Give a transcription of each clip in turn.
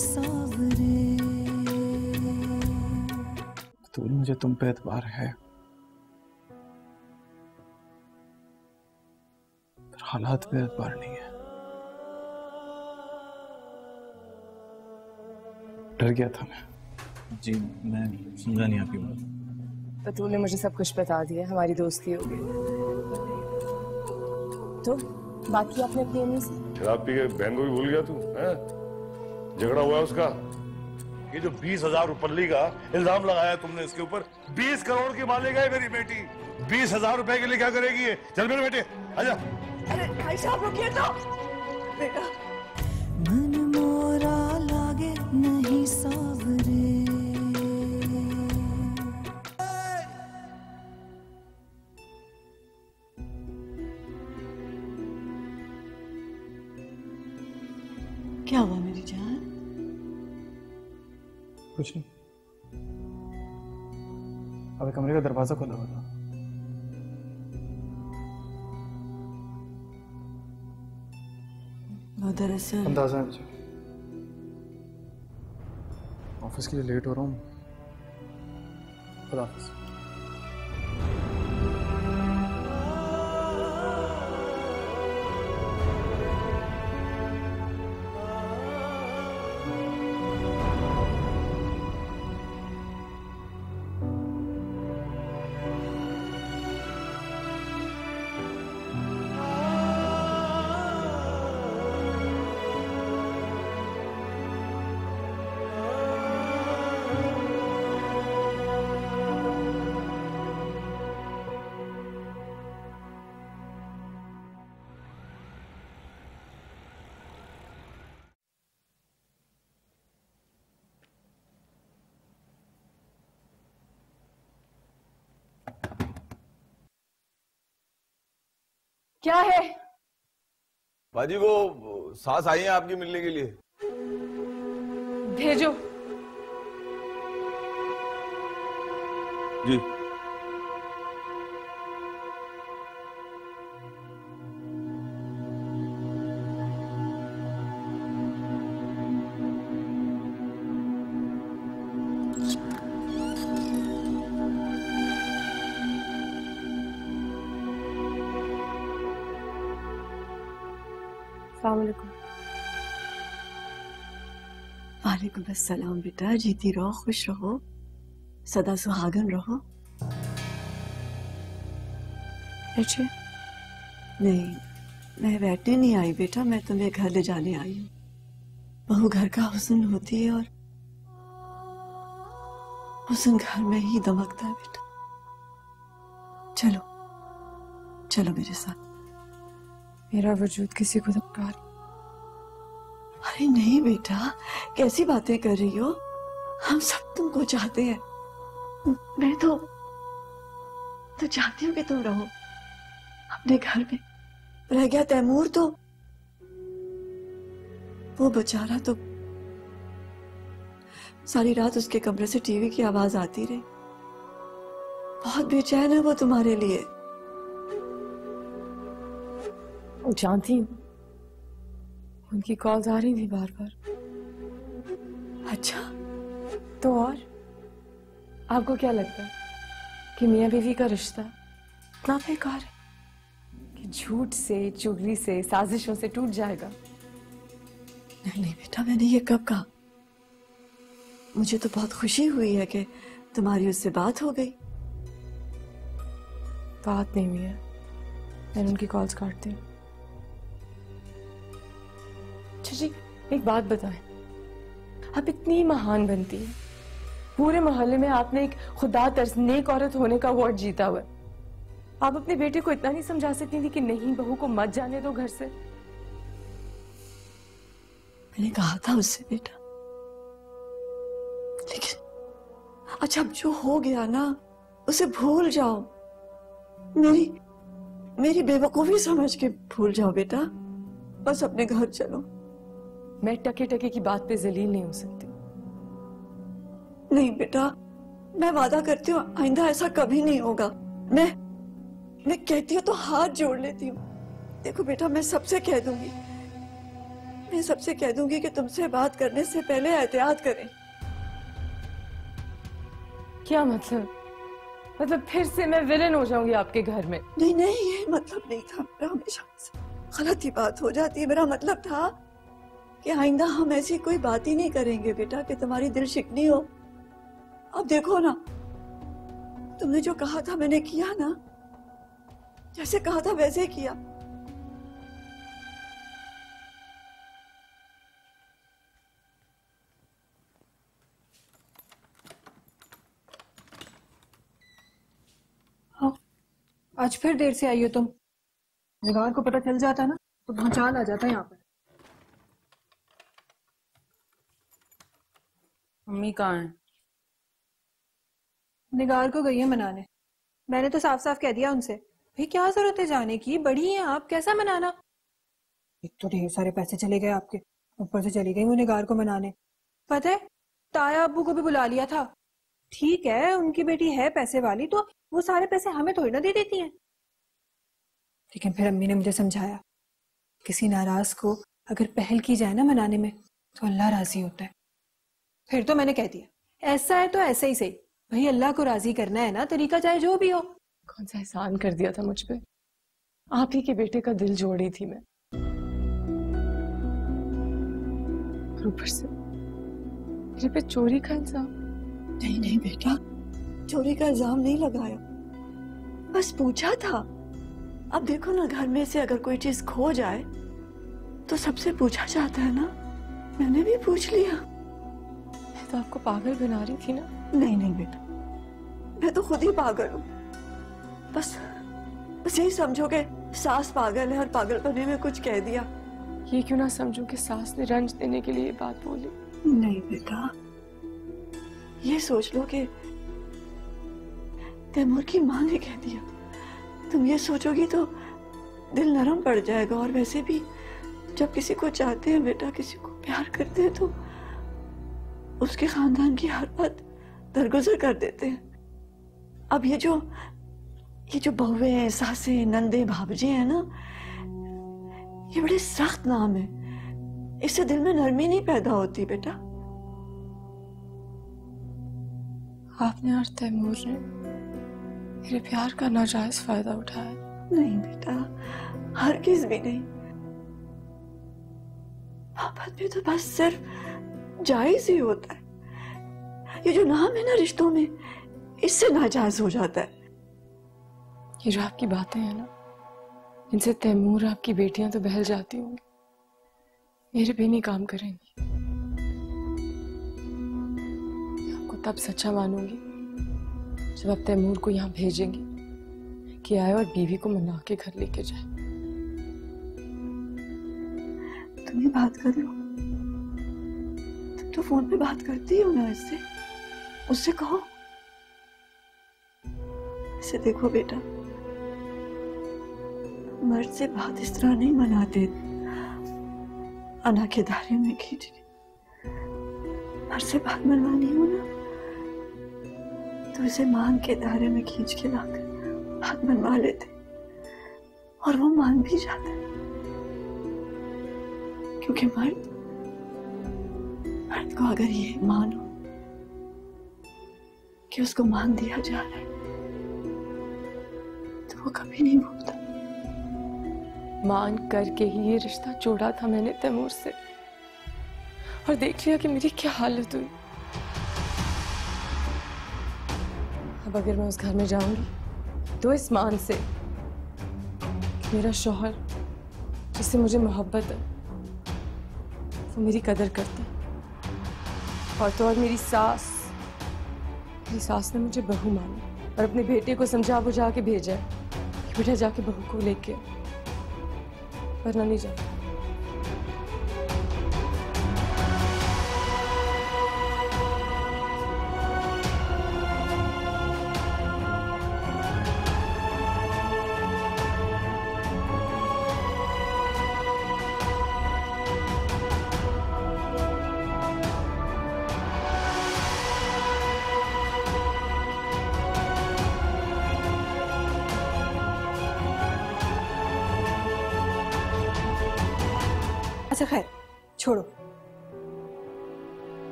सावरे। तो मुझे तुम पे एतबार है, पर हालात पे एतबार नहीं है। डर गया था मैं। जी मैं समझा नहीं आपकी बात। बतूल ने मुझे सब कुछ बता दिया, हमारी दोस्ती हो गई। तो बात की आपने अपनी अम्मी से? शराब पी के बहन को भी भूल गया तू? झगड़ा हुआ उसका? ये जो 20,000 रुपये का इल्जाम लगाया तुमने इसके ऊपर, 20 करोड़ की मालिक है मेरी बेटी। 20,000 रुपए के लिए क्या करेगी ये? चल मेरे बेटे आजा। अरे भाई साहब रुकिए तो बेटा। मन मोरा लागे नहीं सावरे। क्या हुआ मेरी जान? कुछ नहीं, अभी कमरे का दरवाजा खुला हुआ था। वो दरअसल अंदाजा है मुझे, ऑफिस के लिए लेट हो रहा हूँ। खुदा हाफिज़। क्या है? बाजी वो सास आई है आपकी मिलने के लिए। भेजो। जी वालेकुम अस्सलाम बेटा, जीती रहो, खुश रहो, सदा सुहागन रहो। अच्छा नहीं, मैं बैठने नहीं आई बेटा, मैं तुम्हें घर ले जाने आई हूँ। बहू घर का हुस्न होती है और हुस्न घर में ही दमकता है बेटा। चलो चलो मेरे साथ। मेरा वजूद किसी को धमका रही? अरे नहीं बेटा, कैसी बातें कर रही हो? हम सब तुमको चाहते हैं। मैं तो चाहती हूँ कि तुम रहो अपने घर में। रह गया तैमूर, तो वो बेचारा तो सारी रात उसके कमरे से टीवी की आवाज आती रही। बहुत बेचैन है वो तुम्हारे लिए। जानती हूँ, उनकी कॉल्स आ रही थी बार बार। अच्छा तो और आपको क्या लगता है कि मियाँ बीवी का रिश्ता इतना बेकार है कि झूठ से, चुगली से, साजिशों से टूट जाएगा? नहीं नहीं बेटा, मैंने ये कब कहा? मुझे तो बहुत खुशी हुई है कि तुम्हारी उससे बात हो गई। बात नहीं हुई है, मैंने उनकी कॉल्स काट दी। अच्छा जी, एक बात बताएं, आप इतनी महान बनती हैं, पूरे मोहल्ले में आपने एक खुदा तर्स नेक औरत होने का अवार्ड जीता हुआ है, आप अपने बेटे को इतना नहीं समझा सकती थी कि नहीं, बहू को मत जाने दो घर से? मैंने कहा था उससे बेटा, लेकिन अच्छा अब जो हो गया ना उसे भूल जाओ। मेरी बेवकूफी समझ के भूल जाओ बेटा, बस अपने घर चलो। मैं टके टके की बात पे जलील नहीं हो सकती। नहीं बेटा, मैं वादा करती हूँ आइंदा ऐसा कभी नहीं होगा। मैं कहती हूँ तो हाथ जोड़ लेती हूँ। देखो बेटा, मैं सबसे कह दूंगी, मैं मैं सबसे कह दूंगी कि तुमसे बात करने से पहले एहतियात करें। क्या मतलब फिर से मैं विलेन हो जाऊंगी आपके घर में? नहीं नहीं, ये मतलब नहीं था मेरा, हमेशा से गलत ही बात हो जाती है। मेरा मतलब था कि आइंदा हम ऐसी कोई बात ही नहीं करेंगे बेटा कि तुम्हारी दिल शिकनी हो। अब देखो ना, तुमने जो कहा था मैंने किया ना, जैसे कहा था वैसे किया। आज फिर देर से आई हो तुम। निगार को पता चल जाता ना तो भौचाल आ जाता यहाँ पर। मम्मी कहाँ है? निगार को गई है मनाने। मैंने तो साफ साफ कह दिया उनसे, भाई क्या जरूरत है जाने की, बड़ी हैं आप, कैसा मनाना। एक तो ढेर सारे पैसे चले गए आपके, ऊपर से चली गई वो निगार को मनाने। पता है, ताया अब्बू को भी बुला लिया था। ठीक है उनकी बेटी है पैसे वाली, तो वो सारे पैसे हमें थोड़ी ना दे देती हैं। लेकिन फिर अम्मी ने मुझे समझाया, किसी नाराज को अगर पहल की जाए ना मनाने में तो अल्लाह राजी होता है। फिर तो मैंने कह दिया, ऐसा है तो ऐसे ही सही, भाई अल्लाह को राजी करना है ना, तरीका चाहे जो भी हो। कौन सा एहसान कर दिया था मुझ पे? आप ही के बेटे का दिल जोड़ी थी मैं, और ऊपर से मेरे पे चोरी का इल्जाम। नहीं नहीं बेटा, चोरी का इल्जाम नहीं लगाया, बस पूछा था। अब देखो ना, घर में से अगर कोई चीज खो जाए तो सबसे पूछा जाता है ना। मैंने भी पूछ लिया। मैं तो आपको पागल बना रही थी ना। नहीं नहीं बेटा, मैं तो खुद ही पागल हूँ। बस यही समझो कि सास पागल है और पागलपने में कुछ कह दिया। ये क्यों ना समझूं कि सास ने रंज देने के लिए ये बात बोली। नहीं बेटा, ये सोच लो कि तैमूर की माँ ने कह दिया। तुम ये सोचोगी तो दिल नरम पड़ जाएगा। और वैसे भी जब किसी को चाहते हैं बेटा, किसी को प्यार करते हैं, तो उसके खानदान की हर बात दरगुजर कर देते हैं। अब ये जो बहुएं, सासें, नंदे, भावजे हैं ना, ये बड़े सख्त नाम है। इससे दिल में नरमी नहीं पैदा होती बेटा। आपने और तैमूर ने मेरे प्यार का नाजायज फायदा उठाया। नहीं बेटा, हरगिज भी नहीं। मोहब्बत भी तो बस सिर्फ जायज ही होता है। ये जो नाम है ना रिश्तों में, इससे नाजायज हो जाता है। ये जो आपकी बातें हैं ना, इनसे तैमूर, आपकी बेटियां तो बहल जाती होंगी, मेरे पे नहीं काम करेंगी। मैं आपको तब सच्चा मानूंगी जब आप तैमूर को यहाँ भेजेंगी कि आए और बीवी को मना के घर लेके जाए। तुम ही बात कर लो। तुम तो फोन पे बात करती हो ना इससे, उससे कहो। इसे देखो बेटा, मर्द से बात इस तरह नहीं मनाते, अना के दायरे में खींच के। मर्द से बात मनवानी हो ना तो इसे मान के दायरे में खींच के लाकर बात मनवा लेते, और वो मान भी जाता है। क्योंकि मर्द को अगर ये मान हो कि उसको मान दिया जा रहा है तो वो कभी नहीं भूलता। मान करके ही ये रिश्ता जोड़ा था मैंने तैमूर से, और देख लिया कि मेरी क्या हालत हुई। अब अगर मैं उस घर में जाऊंगी तो इस मान से कि मेरा शौहर, जिससे मुझे मोहब्बत है, वो मेरी कदर करता है। और तो और मेरी सास ने मुझे बहू माना और अपने बेटे को समझा बुझा के भेजा है कि बेटा जाके बहू को लेके, वरना नहीं जाता। अच्छा खैर, छोड़ो,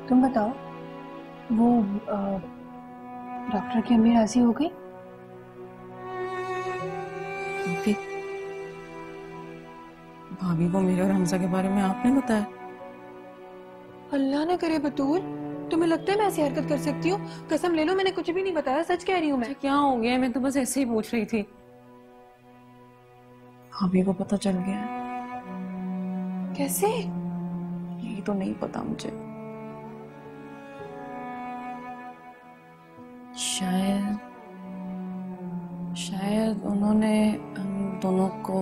तुम बताओ, वो डॉक्टर की अम्मी राजी हो गई? भाभी को मेरे और हमजा के बारे में आपने बताया? अल्लाह ना करे बतूल, तुम्हें लगता है मैं ऐसी हरकत कर सकती हूँ? कसम ले लो, मैंने कुछ भी नहीं बताया, सच कह रही हूँ मैं। क्या हो गया? मैं तो बस ऐसे ही पूछ रही थी। भाभी को पता चल गया है। कैसे? यही तो नहीं पता मुझे। शायद उन्होंने हम दोनों को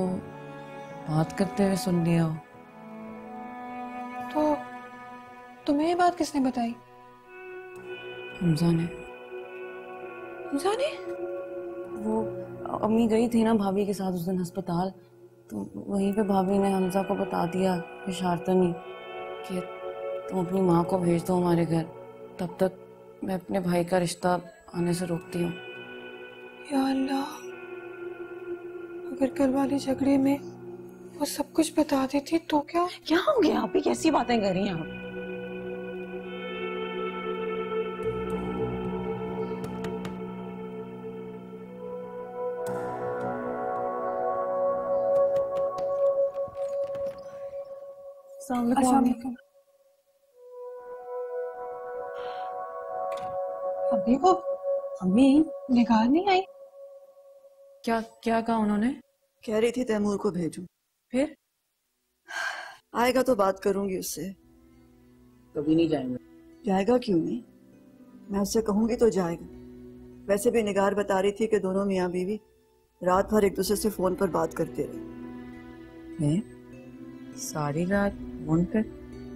बात करते हुए सुन लिया हो। तो तुम्हें ये बात किसने बताई? हमजा ने। हमजा ने? वो अम्मी गई थी ना भाभी के साथ उस दिन अस्पताल, तो वहीं पे भाभी ने हमजा को बता दिया इशारतन ही कि तुम अपनी माँ को भेज दो हमारे घर, तब तक मैं अपने भाई का रिश्ता आने से रोकती हूँ। या अल्लाह, अगर कल वाले झगड़े में वो सब कुछ बता देती तो क्या? क्या हो गया? आप ही कैसी बातें कर रही हैं आप? अस्सलाम वालेकुम। अभी वो अम्मी निगाह नहीं आई? क्या क्या कहा उन्होंने? कह रही थी तैमूर को भेजूं, फिर? आएगा तो बात करूंगी उससे। कभी नहीं जाएंगे। जाएगा क्यों नहीं, मैं उससे कहूंगी तो जाएगा। वैसे भी निगार बता रही थी कि दोनों मियाँ बीवी रात भर एक दूसरे से फोन पर बात करते रहे। सारी रात फोन पे?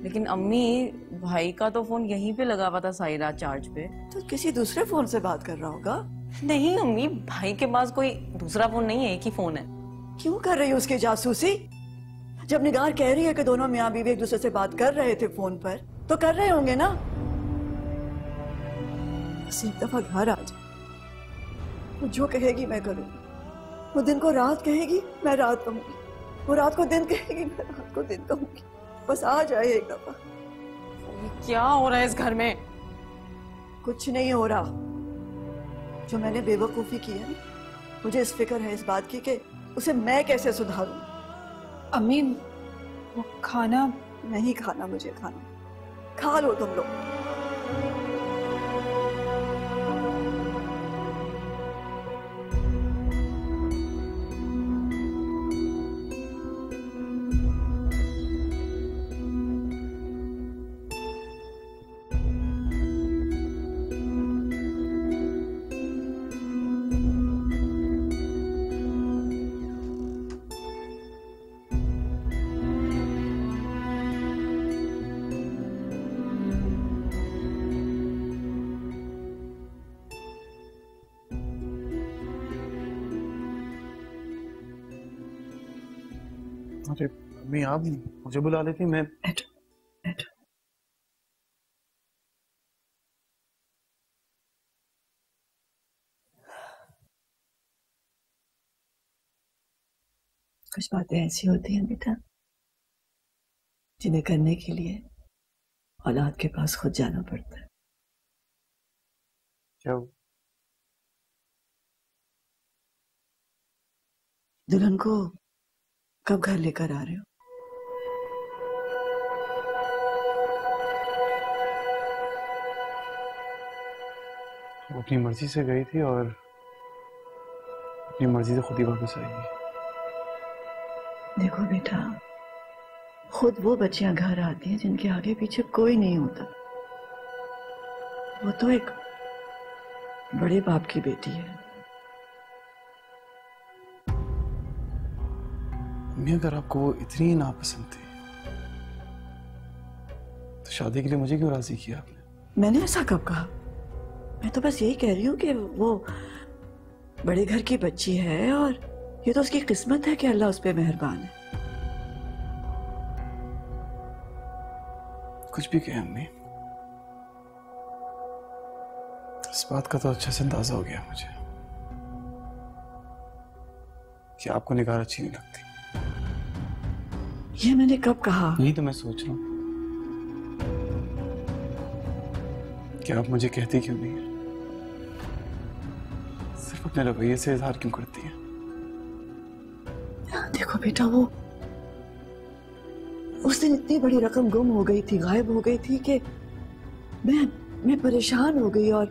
लेकिन अम्मी, भाई का तो फोन यहीं पे लगा हुआ था सारी रात चार्ज पे। तो किसी दूसरे फोन से बात कर रहा होगा। नहीं अम्मी, भाई के पास कोई दूसरा फोन नहीं है, एक ही फोन है। क्यों कर रही है उसकी जासूसी? जब निगार कह रही है कि दोनों मियाँ बीवी एक दूसरे से बात कर रहे थे फोन पर, तो कर रहे होंगे ना। बस एक दफा घर आ जाए, वो जो कहेगी मैं करूंगी। वो दिन को रात कहेगी, मैं रात कहूंगी। वो रात को दिन कहेगी, मैं रात को दिन कहूंगी। बस आ जाए एक दफा। क्या हो रहा है इस घर में? कुछ नहीं हो रहा। जो मैंने बेवकूफी की है, मुझे इस फिक्र है इस बात की कि उसे मैं कैसे सुधारूं। अम्मी, वो खाना नहीं खाना, मुझे खाना। खा लो तुम लोग। अरे अम्मी, आप मुझे बुला लेती। मैं कुछ बातें ऐसी होती हैं बेटा, जिन्हें करने के लिए औलाद के पास खुद जाना पड़ता है। क्या? दुल्हन को कब घर लेकर आ रहे हो? वो अपनी मर्जी से गई थी और अपनी मर्जी से खुद ही वापस आएगी। देखो बेटा, खुद वो बच्चियां घर आती हैं जिनके आगे पीछे कोई नहीं होता। वो तो एक बड़े बाप की बेटी है। अम्मी, अगर आपको वो इतनी नापसंद थी तो शादी के लिए मुझे क्यों राजी किया आपने? मैंने ऐसा कब कहा? मैं तो बस यही कह रही हूँ कि वो बड़े घर की बच्ची है और ये तो उसकी किस्मत है कि अल्लाह उस पर मेहरबान है। कुछ भी कहे अम्मी, इस बात का तो अच्छे से अंदाजा हो गया मुझे कि आपको निगार अच्छी नहीं लगती। ये मैंने कब कहा? यही तो मैं सोच रहा हूँ। कि आप मुझे कहती क्यों नहीं है? सिर्फ अपने रवैये से इजहार क्यों करती है? देखो बेटा, वो उस दिन इतनी बड़ी रकम गुम हो गई थी, गायब हो गई थी कि मैं परेशान हो गई और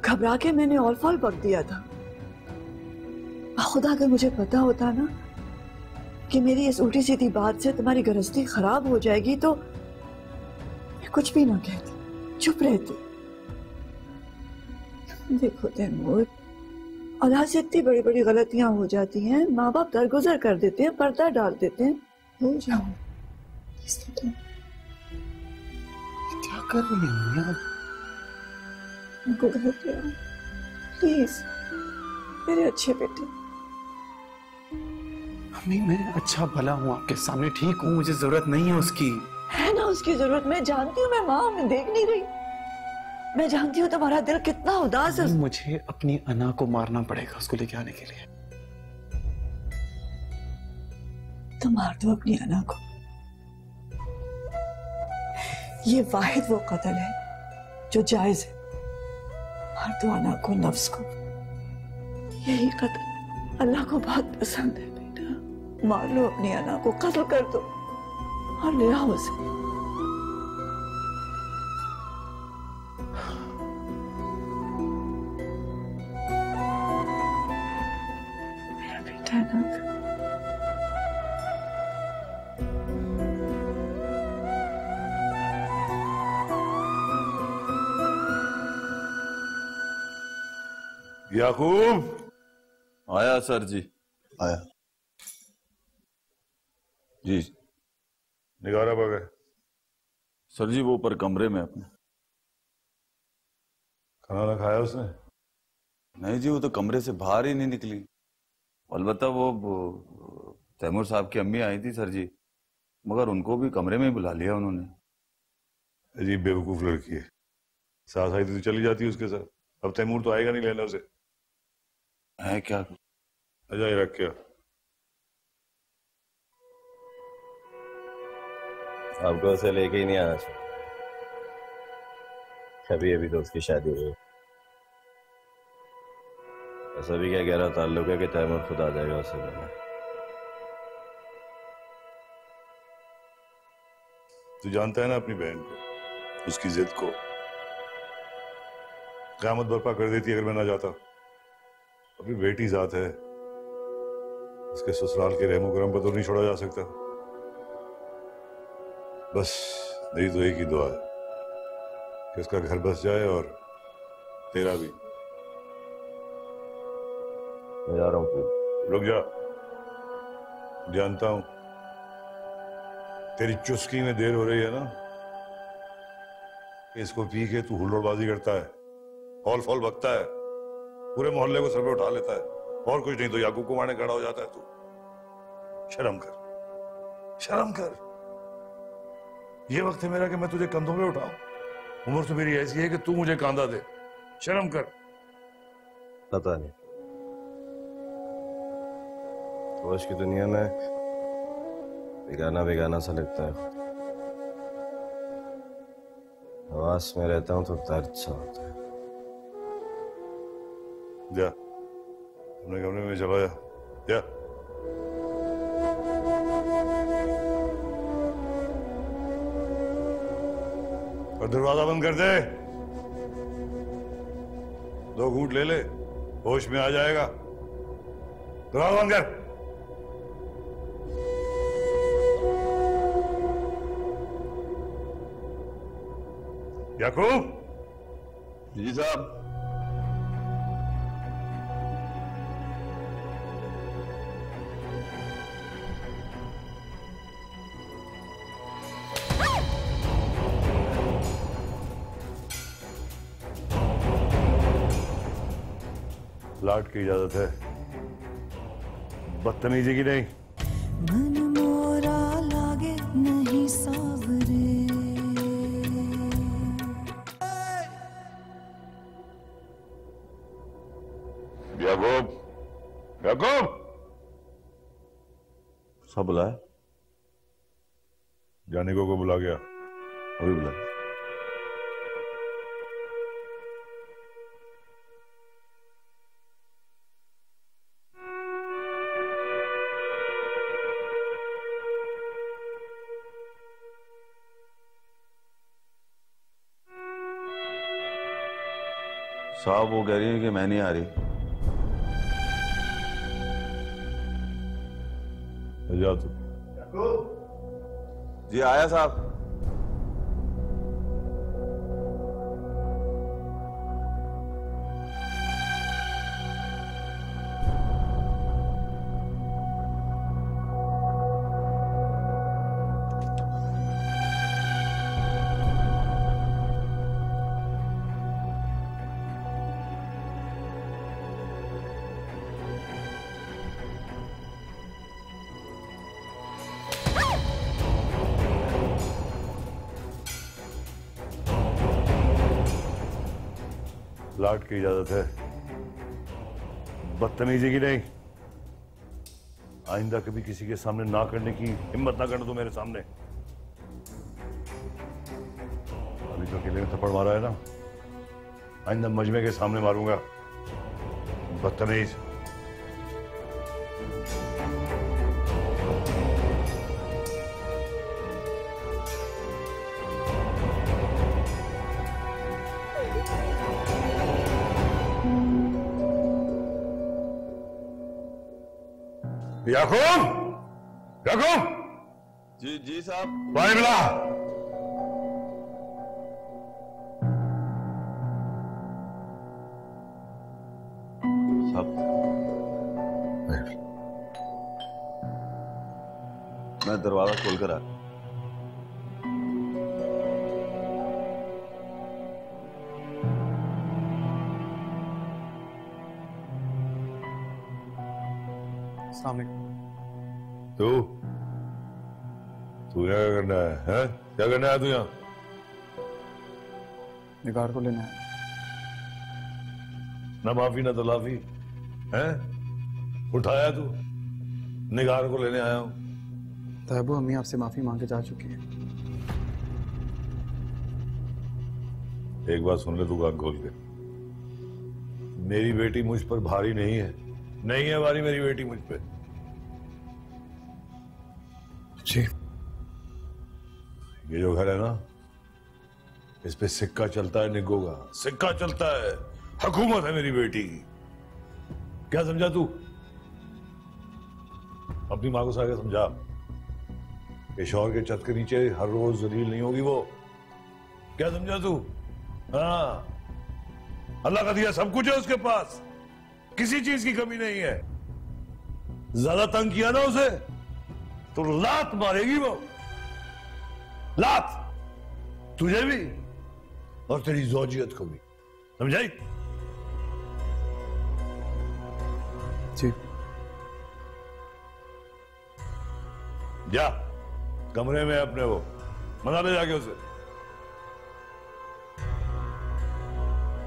घबरा के मैंने ऑल फॉल पक दिया था। खुदा, अगर मुझे पता होता ना कि मेरी इस उल्टी सीधी बात से तुम्हारी गृहस्थी खराब हो जाएगी तो मैं कुछ भी ना कहती, चुप रहती। देखो तैमूर, औलाद से इतनी बड़ी बड़ी गलतियां हो जाती हैं, माँ बाप दरगुजर कर देते हैं, पर्दा डाल देते हैं। भूल जाओ। क्या कर रही हैं? उनको घर ले आओ प्लीज, मेरे अच्छे बेटे। मम्मी, मैं अच्छा भला हूँ आपके सामने, ठीक हूँ, मुझे जरूरत नहीं है उसकी। है ना उसकी जरूरत, मैं जानती हूँ। मैं माँ हूँ, मैं देख नहीं रही। मैं जानती हूँ तुम्हारा दिल कितना उदास है। मुझे अपनी अना को मारना पड़ेगा उसको लेके आने के लिए। तो मार दो अपनी अना को। ये वाहिद वो कत्ल है जो जायज है। मार दो अना को, नफ्स को। यही कत्ल अल्लाह को बहुत पसंद है बेटा। मार लो अपनी अना को, कत्ल कर दो और ले आओ उसे। मेरा बेटा है ना। याकूब आया सर जी, आया जी। निगारा बगैर सर जी वो ऊपर कमरे में अपने। खाना ना खाया उसने? नहीं जी, वो तो कमरे से बाहर ही नहीं निकली। अलबत्ता वो तैमूर साहब की अम्मी आई थी सर जी, मगर उनको भी कमरे में ही बुला लिया उन्होंने। अजीब बेवकूफ लड़की है। सास आई तो चली जाती उसके साथ। अब तैमूर तो आएगा नहीं लेने उसे। है क्या? अजय रख क्या? आपको उसे लेके ही नहीं आना चाहिए। अभी अभी तो उसकी शादी हुई। ऐसा भी क्या गहरा ताल्लुक है कि तैमूर खुद आ जाएगा उसे लेने। तू जानता है ना अपनी बहन को, उसकी जिद को। क़यामत बर्पा कर देती अगर मैं ना जाता। अपनी बेटी जात है, उसके ससुराल के रहमो करम पर तो नहीं छोड़ा जा सकता। बस मेरी तो एक ही दुआ है कि उसका घर बस जाए और तेरा भी। मैं जा रहा हूँ। रुक जा, जानता हूं तेरी चुस्की में देर हो रही है ना। इसको पी के तू हुल्लोड़बाजी करता है, हॉल फॉल बकता है, पूरे मोहल्ले को सर पे उठा लेता है, और कुछ नहीं तो याकूब को मारने खड़ा हो जाता है। तू शर्म कर, शर्म कर। ये वक्त है मेरा कि मैं तुझे कंधों पे उठाऊं। उम्र तो मेरी ऐसी है कि तू मुझे कांधा दे। शर्म कर। पता नहीं, होश की दुनिया में बेगाना बेगाना सा लगता है। हवास में रहता हूं तो दर्द सा होता है। जा अपने कमरे में चला जा। और दरवाजा बंद कर दे। 2 घूंट ले ले, होश में आ जाएगा। दरवाजा बंद कर। याकूब। जी साहब। लाट की इजाजत है, बदतमीजी की नहीं। मन मोरा लागे नहीं सावरे। याकूब, याकूब। सब बुलाया? जाने को बुला गया। अभी बुलाया। साहब वो कह रही है कि मैं नहीं आ रही। जा तू। जी आया साहब। लाट की इजाजत है, बदतमीजी की नहीं। आइंदा कभी किसी के सामने ना करने की हिम्मत ना करना तो मेरे सामने। अभी तो अकेले में थप्पड़ मारा है ना, आइंदा मजमे के सामने मारूंगा। बदतमीज। याकूब, याकूब। जी साहब। पानी मिला। साहब मैं दरवाजा खोलकर आ। तू क्या करना है, हैं? क्या करना है तू यहाँ? निगार को लेना है। ना माफी ना तलाफी, हैं? उठाया तू, निगार को लेने आया हूं। तहबू अम्मी आपसे माफी मांग के जा चुकी है। एक बात सुन ले तू कान खोल के, मेरी बेटी मुझ पर भारी नहीं है, नहीं है भारी मेरी बेटी मुझ पे। जी। ये जो घर है ना, इस पे सिक्का चलता है निग्गो का, सिक्का चलता है। हुकूमत है मेरी बेटी की। क्या समझा तू? अपनी मां को सारे समझा, शौहर के छत के नीचे हर रोज जलील नहीं होगी वो। क्या समझा तू? हाँ, अल्लाह का दिया सब कुछ है उसके पास, किसी चीज की कमी नहीं है। ज्यादा तंग किया ना उसे तो लात मारेगी वो, लात, तुझे भी और तेरी ज़ौजियत को भी। समझाई? जी। जा कमरे में अपने वो मना ले जाके उसे।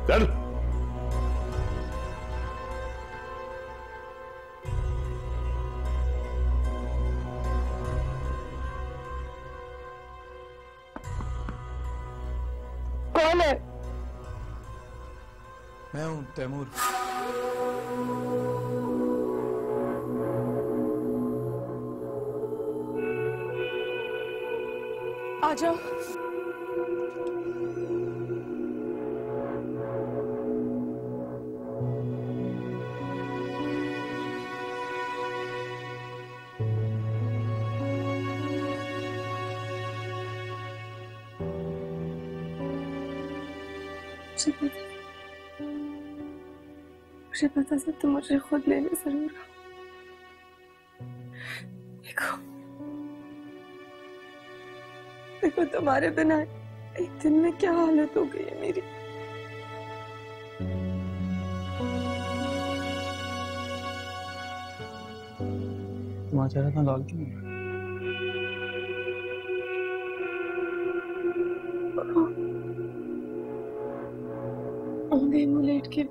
चल। कौन है? मैं हूं तैमूर। आ जाओ। मुझे पता था तुम मुझे खुद लेने जरूर आओ। देखो तुम्हारे बिना एक दिन में क्या हालत हो गई है मेरी। तुम्हारा चेहरा इतना लाल क्यों है? औंधे मुंह लेट के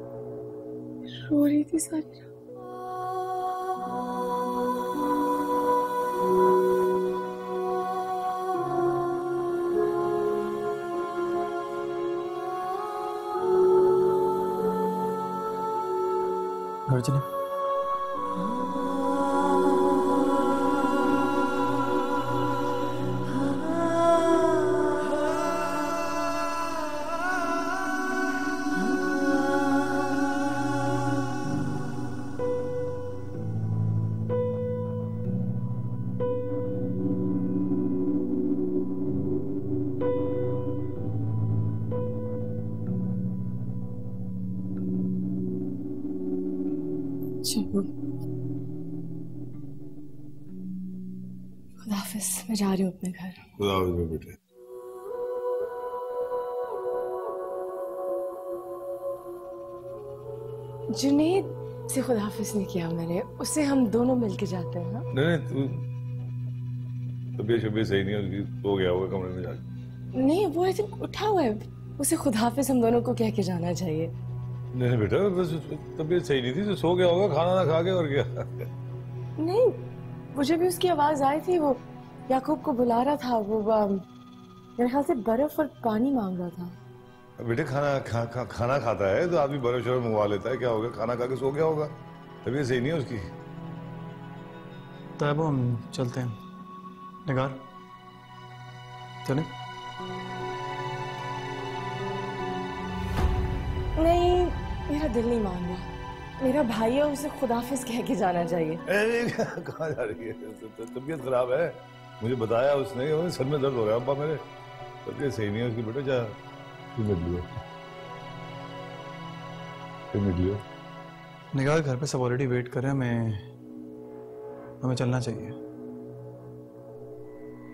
रो रही थी सारी रात। घर चले। चलो खुदाफिज, मैं जा रही हूँ अपने घर। खुदाफिज बेटे। जुनेद से खुदाफिज नहीं किया मैंने, उससे हम दोनों मिलके जाते हैं ना। नहीं तू तबीयत शबीयत सही नहीं है उसकी, सो गया होगा कमरे में जाके। नहीं, वो आई थिंक उठा हुआ है, उसे खुदाफिज हम दोनों को कह के जाना चाहिए। नहीं बेटा, बस तबीयत सही नहीं थी तो सो गया होगा खाना ना खा के, और क्या। नहीं, मुझे भी उसकी आवाज आई थी, वो याकूब को बुला रहा था, वो मेरे ख्याल से बर्फ और पानी मांग रहा था। बेटे खाना खाता है तो आदमी बर्फ शर्फ मंगवा लेता है, क्या होगा, खाना खा के सो गया होगा, तबीयत सही नहीं है उसकी। तब हम चलते हैं। निगार चले? नहीं, मेरा दिल नहीं मान रहा, मेरा भाई है, उसे खुदाफिज कह के जाना चाहिए। कहाँ जा रही है? तबीयत खराब है, मुझे बताया उसने, सर में दर्द हो रहा है अब्बा मेरे, तबीयत सही नहीं है उसकी। बेटा जा मिल लियो। निगार घर पे सब ऑलरेडी वेट कर रहे हैं, हमें चलना चाहिए।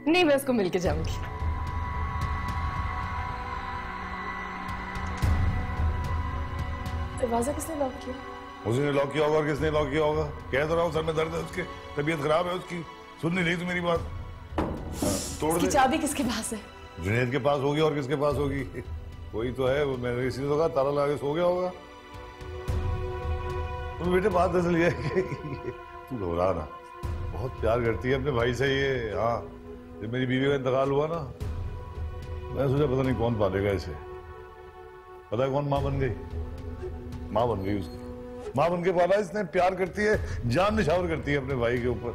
नहीं, मैं उसको मिलके जाऊंगी। दरवाजा किसने लॉक किया? उसने लॉक किया होगा, और किसने लॉक किया होगा? कह तो रहा हूँ सर में दर्द है उसके, तबीयत खराब है उसकी, सुन नहीं रही तू मेरी बात। तोड़ दे। चाबी किसके पास है? जुनेद के पास होगी, और किसके पास होगी? वही तो है, मैंने इसी तो कहा ताला लगा के सो गया होगा। तो बेटे बात असल ये है कि तू घबरा ना, बहुत प्यार करती है अपने भाई से ये। हाँ, जब मेरी बीवी का इंतकाल हुआ ना, मैं सोचा पता नहीं कौन पालेगा इसे। पता है कौन माँ बन गई? माँ बन गई उसकी, माँ बन के पाला इसने। प्यार करती है, जान निछावर करती है अपने भाई के ऊपर,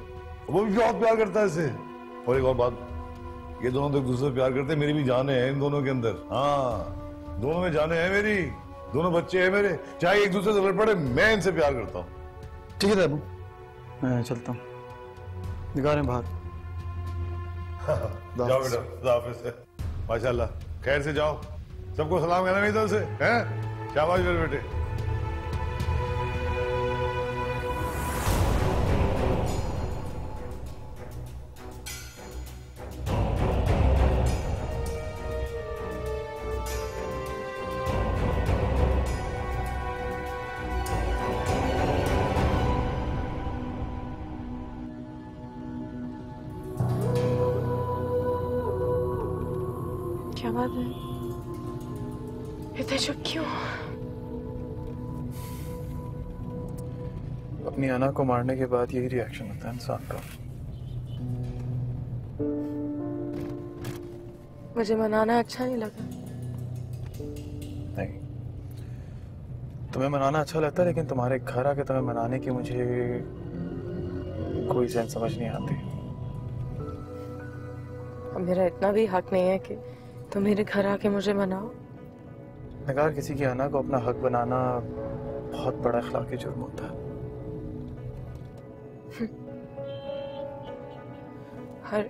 वो भी बहुत प्यार करता है इसे। और एक और बात, ये दोनों तो एक दूसरे से प्यार करते हैं, मेरी भी जाने हैं इन दोनों के अंदर। हाँ, दोनों में जाने हैं मेरी, दोनों बच्चे हैं मेरे, चाहे एक दूसरे से लड़ पड़े, मैं इनसे प्यार करता हूँ। ठीक है अबू, मैं चलता हूँ। निगारें बाहर। जाओ बेटा, खुदा हाफिज़। माशाल्लाह, खैर से जाओ, सबको सलाम कहना मेरी तरफ से, हैं? शाबाश मेरे बेटे। क्या बात है? इतने चुप क्यों? अपनी अना को मारने के बाद यही रिएक्शन होता है इंसान का। मुझे मनाना अच्छा नहीं लगा। नहीं, तुम्हें मनाना अच्छा लगता है, लेकिन तुम्हारे घर आके तुम्हें मनाने की मुझे कोई सेंस समझ नहीं आती। अब मेरा इतना भी हक नहीं है कि तुम मेरे घर आके मुझे मनाओ। निगार, किसी की अना को अपना हक बनाना बहुत बड़ा अखलाकी जुर्म होता है। हर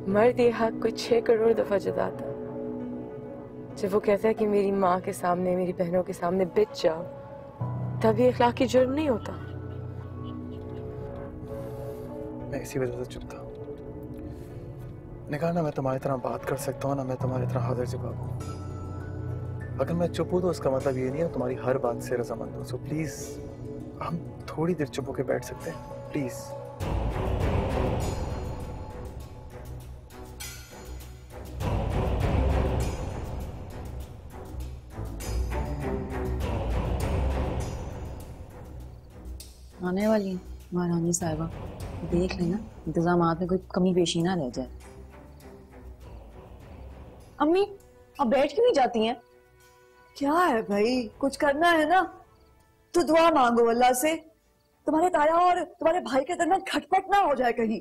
मर्द ये हक कोई 6 करोड़ दफा जताता है। जब वो कहता है कि मेरी माँ के सामने, मेरी बहनों के सामने बिच जाओ, तब ये अखलाकी जुर्म नहीं होता। मैं इसी वजह से चुप था। निगार, ना मैं तुम्हारी तरह बात कर सकता हूँ, ना मैं तुम्हारी तरह हाजिर जवाब हूँ। अगर मैं चुप हूँ तो उसका मतलब ये नहीं है तुम्हारी हर बात से रजामंद हूँ। सो प्लीज हम थोड़ी देर चुप होकर बैठ सकते हैं, प्लीज। आने वाली महारानी साहिबा, देख लेना इंतजामात में कोई कमी पेशी ना रह जाए। अम्मी, अब बैठ क्यों नहीं जाती हैं? क्या है भाई, कुछ करना है ना तो दुआ मांगो अल्लाह से, तुम्हारे ताया और तुम्हारे भाई के दरमियान खटपट ना हो जाए कहीं।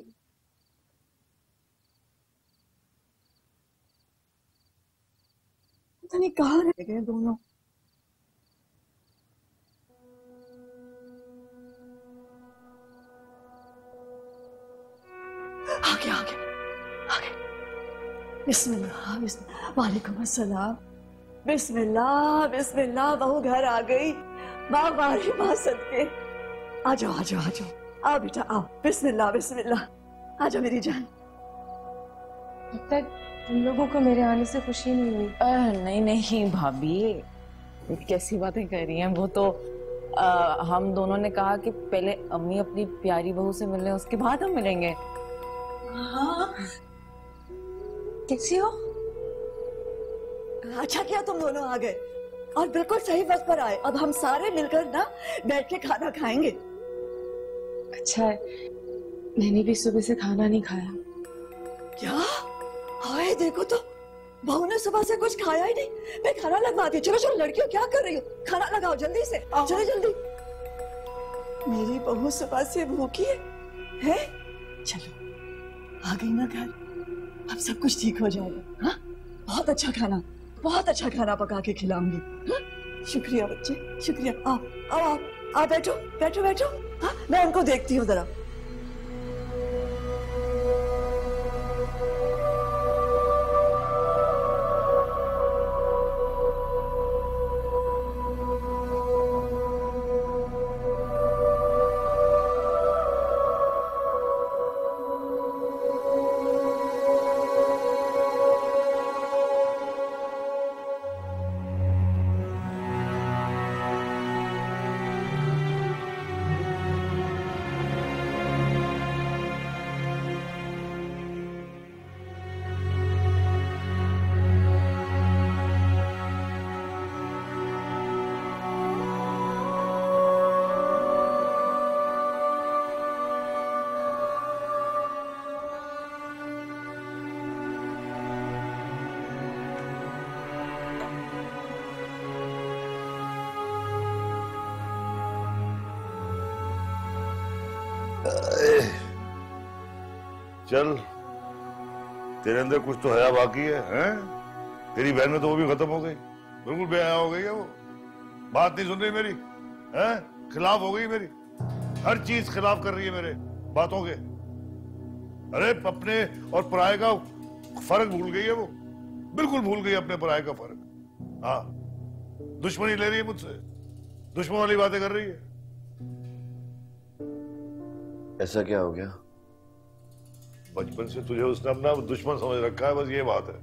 पता नहीं कहाँ रह गए दोनों। आगे बिस्मिल्लाह, वालेकुम अस्सलाम। बिस्मिल्लाह बिस्मिल्लाह, बहू घर आ गई। माँ मारी माँ सदके। आ जाओ आ जाओ आ जाओ, आओ बेटा आओ, बिस्मिल्लाह बिस्मिल्लाह, आ जाओ मेरी जान। अब तक तुम लोगों को मेरे आने से खुशी नहीं हुई? नहीं नहीं भाभी, ये कैसी बातें कर रही हैं। वो तो हम दोनों ने कहा कि पहले अम्मी अपनी प्यारी बहू से मिलने, उसके बाद हम मिलेंगे। हाँ कैसी हो? अच्छा किया तुम दोनों आ गए, और बिल्कुल सही वक्त पर आए। अब हम सारे मिलकर ना बैठ के खाना खाएंगे। अच्छा है, मैंने भी सुबह से खाना नहीं खाया। क्या? हाय देखो तो, बहू ने सुबह से कुछ खाया ही नहीं। मैं खाना लगवाती हूँ। चलो चलो लड़कियों, क्या कर रही हो? खाना लगाओ जल्दी से, चलो जल्दी। मेरी बहू सुबह से भूखी है? चलो आ गई ना घर, अब सब कुछ ठीक हो जाएगा। हाँ बहुत अच्छा खाना, बहुत अच्छा खाना पका के खिलाऊंगी। हाँ? शुक्रिया बच्चे, शुक्रिया। आओ आओ आओ आओ, बैठो बैठो बैठो। हाँ मैं उनको देखती हूँ जरा। चल, तेरे अंदर कुछ तो हया बाकी है, हैं? तेरी बहन में तो वो भी खत्म हो गई, बिल्कुल बेहया हो गई है वो। बात नहीं सुन रही मेरी, हैं? खिलाफ हो गई मेरी, हर चीज खिलाफ कर रही है मेरे बातों के। अरे अपने और पराये का फर्क भूल गई है वो, बिल्कुल भूल गई अपने पराये का फर्क। हाँ, दुश्मनी ले रही है मुझसे, दुश्मन वाली बातें कर रही है। ऐसा क्या हो गया? बचपन से तुझे उसने अपना दुश्मन समझ रखा है, बस ये बात है।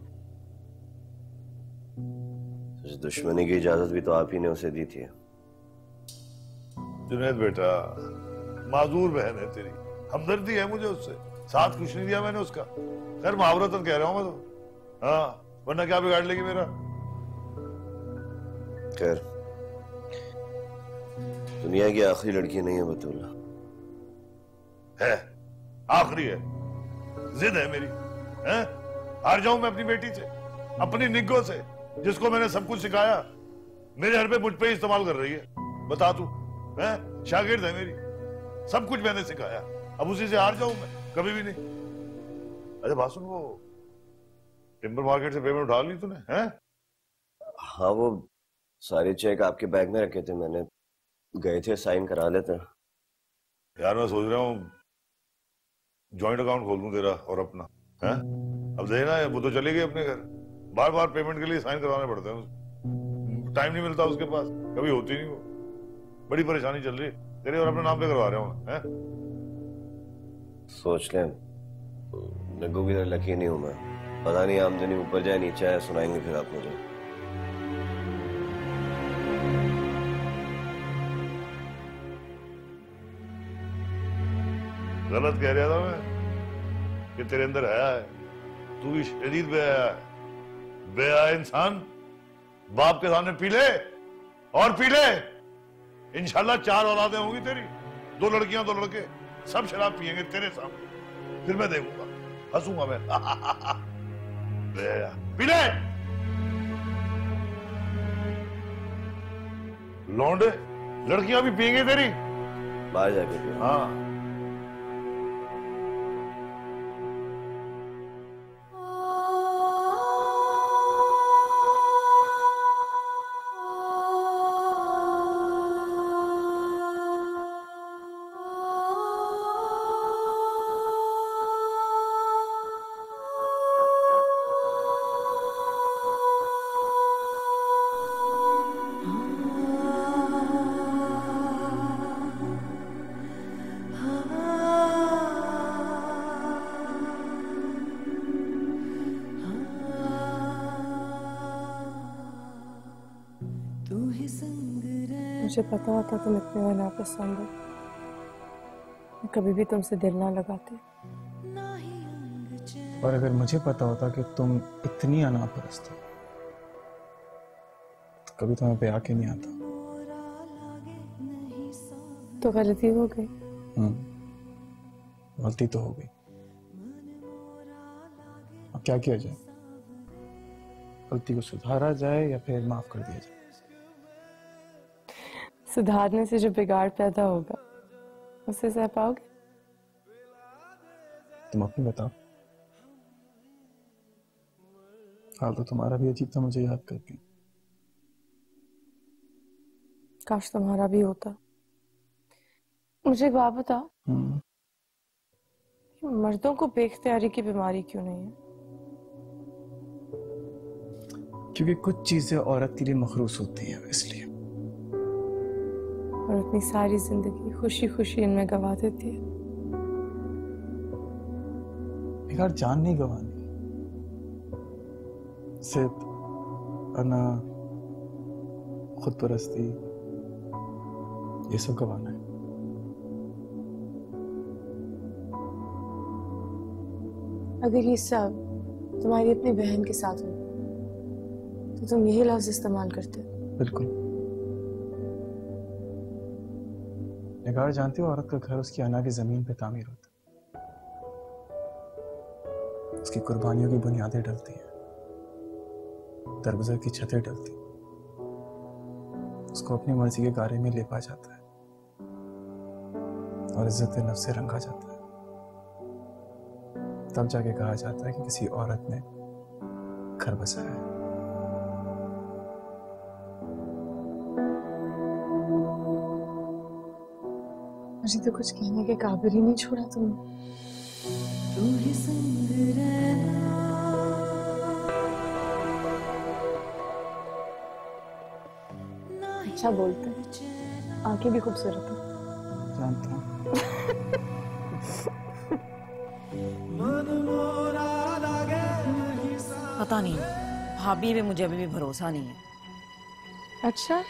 उस दुश्मनी की इजाजत भी तो आप ही ने उसे दी थी। जुनैद बेटा, माजूर बहन है तेरी, हमदर्दी है मुझे उससे, साथ कुछ नहीं दिया मैंने उसका। खैर मुहावरतन कह रहा हूं मैं तो, हाँ, वरना क्या बिगाड़ लेगी मेरा। खैर, दुनिया की आखिरी लड़की नहीं है बतूला। है, आखिरी है, जिद है मेरी, हैं? हार जाऊं मैं अपनी बेटी से, अपनी निगाहों से, जिसको मैंने सब कुछ सिखाया, मेरे हर पे मुझ पे इस्तेमाल कर रही है। बता तू, हैं? शागिर्द है मेरी, सब कुछ मैंने सिखाया, अब उसी से हार जाऊं मैं? कभी भी नहीं। अरे बात सुन, वो टिम्बर मार्केट से पेमेंट उठा ली तूने, हैं? हाँ, वो सारे चेक आपके बैग में रखे थे, मैंने गए थे साइन करा लेते। यार मैं सोच रहा हूँ जॉइंट अकाउंट खोल दूं तेरा और अपना, हैं? अब देखना है, वो तो चली गई अपने घर, बार बार पेमेंट के लिए साइन करवाने पड़ते हैं, टाइम नहीं मिलता उसके पास, कभी होती नहीं वो। बड़ी परेशानी चल रही है, तेरे और अपने नाम पे करवा रहा हूँ मैं, हैं? सोच लें, नग्गू की तरह लकी नहीं हूं मैं। पता नहीं आमदनी ऊपर जाए नीचे आए, सुनाएंगे फिर आप मुझे। गलत कह रहा था मैं कि तेरे अंदर हया है, तू भी शदीद बेहया है। बेहया इंसान बाप के सामने पी ले और पी ले, इंशाल्लाह 4 औलादें होंगी तेरी, 2 लड़कियां 2 लड़के, सब शराब पिएंगे तेरे सामने, फिर मैं देखूंगा, हंसूंगा मैं। बेहया, पी ले। लौंडे, लड़कियां भी पिएंगे तेरी, बाहर जाके पियो। हाँ। मुझे पता होता तुम इतने हो नापसंद हो, मैं कभी भी तुमसे दिल ना लगाते। और अगर मुझे पता होता कि तुम इतनी अनापरस्त हो तो कभी तुम्हें पे आके नहीं आता। तो गलती हो गई। गलती तो हो गई, अब क्या किया जाए? गलती को सुधारा जाए या फिर माफ कर दिया जाए? सुधारने से जो बिगाड़ पैदा होगा उसे सह पाओगे? तुम अपनी बताओ। हाल तो तुम्हारा भी अजीब था मुझे याद करके। काश तुम्हारा भी होता। मुझे एक बात बताओ, मर्दों को बेख्तियारी की बीमारी क्यों नहीं है? क्योंकि कुछ चीजें औरत के लिए मखरूस होती हैं, इसलिए। और अपनी सारी जिंदगी खुशी खुशी इनमें गवा देती है। बेकार जान नहीं गंवानी, सिर्फ अना, खुद परस्ती, ये सब गंवाना है। अगर ये सब तुम्हारी अपनी बहन के साथ हो तो तुम यही लफ्ज इस्तेमाल करते हो? बिल्कुल। निगार जानती हो, औरत का घर उसकी अना की जमीन पे तामीर होता है। उसकी कुर्बानियों की बुनियादें डलती हैं, दरवाजे की छतें डलती हैं, उसको अपनी मर्जी के गारे में लेपा जाता है और इज्जत नफ्स से रंगा जाता है। तब जाके कहा जाता है कि किसी औरत ने घर बसाया है। मुझे तो कुछ कहने के काबिल ही नहीं छोड़ा तुमने। तू ही संग रहना, अच्छा बोलते हैं, आंखें भी खूबसूरत हैं। जानता हूँ। पता नहीं, भाभी पे मुझे अभी भी भरोसा नहीं है। अच्छा,